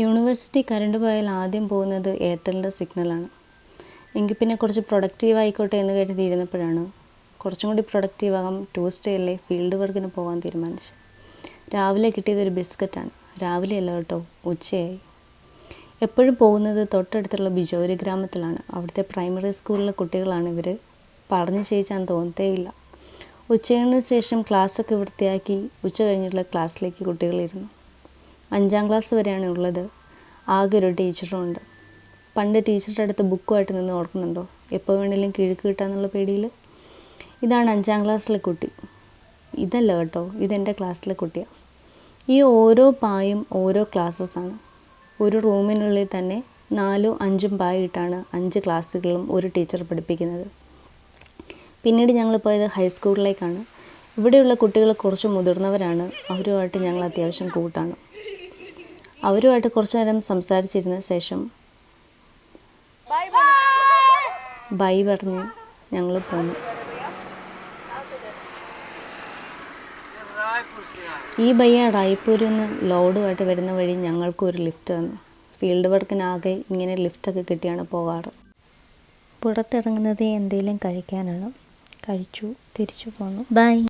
University current പോയാൽ ആദ്യം പോകുന്നത് എയർടെലിൻ്റെ സിഗ്നലാണ്. എങ്കിൽ പിന്നെ കുറച്ച് പ്രൊഡക്റ്റീവ് ആയിക്കോട്ടെ എന്ന് കരുതിയിരുന്നപ്പോഴാണ് കുറച്ചും കൂടി പ്രൊഡക്റ്റീവ് ആകാം ട്യൂസ്ഡേയിലെ ഫീൽഡ് വർക്കിന് പോകാൻ തീരുമാനിച്ചു. രാവിലെ കിട്ടിയതൊരു ബിസ്ക്കറ്റാണ്. രാവിലെയല്ല കേട്ടോ, ഉച്ചയായി. എപ്പോഴും പോകുന്നത് തൊട്ടടുത്തുള്ള ബിജോരി ഗ്രാമത്തിലാണ്. അവിടുത്തെ പ്രൈമറി സ്കൂളിലെ കുട്ടികളാണ് ഇവർ. പറഞ്ഞു ചെയ്യിച്ചാൻ തോന്നത്തേയില്ല. ഉച്ചയൂണിന് ശേഷം ക്ലാസ്സൊക്കെ വൃത്തിയാക്കി ഉച്ച കഴിഞ്ഞിട്ടുള്ള ക്ലാസ്സിലേക്ക് കുട്ടികളിരുന്നു. 5ാം ക്ലാസ് വരെയാണ് ഉള്ളത്. ആകെ ഒരു ടീച്ചറുണ്ട്. പണ്ട് ടീച്ചറുടെ അടുത്ത് ബുക്കുമായിട്ട് നിന്ന് ഓർക്കുന്നുണ്ടോ? എപ്പോൾ വേണമെങ്കിലും കിഴുക്ക് കിട്ടാന്നുള്ള പേടിയിൽ. ഇതാണ് 5ാം ക്ലാസ്സിലെ കുട്ടി. ഇതല്ല കേട്ടോ, ഇതെൻ്റെ ക്ലാസ്സിലെ കുട്ടിയാണ്. ഈ ഓരോ പായും ഓരോ ക്ലാസ്സസാണ്. ഒരു റൂമിനുള്ളിൽ തന്നെ 4ഉം 5ഉം പായിട്ടാണ് 5 ക്ലാസ്സുകളും ഒരു ടീച്ചർ പഠിപ്പിക്കുന്നത്. പിന്നീട് ഞങ്ങൾ പോയത് ഹൈസ്കൂളിലേക്കാണ്. ഇവിടെയുള്ള കുട്ടികൾ കുറച്ച് മുതിർന്നവരാണ്. അവരുമായിട്ട് ഞങ്ങൾ അത്യാവശ്യം കൂട്ടാണ്. അവരുമായിട്ട് കുറച്ചു നേരം സംസാരിച്ചിരുന്ന ശേഷം ബൈ പറഞ്ഞ് ഞങ്ങൾ പോന്നു. ഈ ബയ്യ റായ്പൂരിൽ നിന്ന് ലോഡുമായിട്ട് വരുന്ന വഴി ഞങ്ങൾക്കൊരു ലിഫ്റ്റ് തന്നു. ഫീൽഡ് വർക്കിനാകെ ഇങ്ങനെ ലിഫ്റ്റൊക്കെ കിട്ടിയാണ് പോകാറ്. പുറത്തിറങ്ങുന്നത് എന്തെങ്കിലും കഴിക്കാനാണ്. കഴിച്ചു, തിരിച്ചു പോന്നു. ബൈ.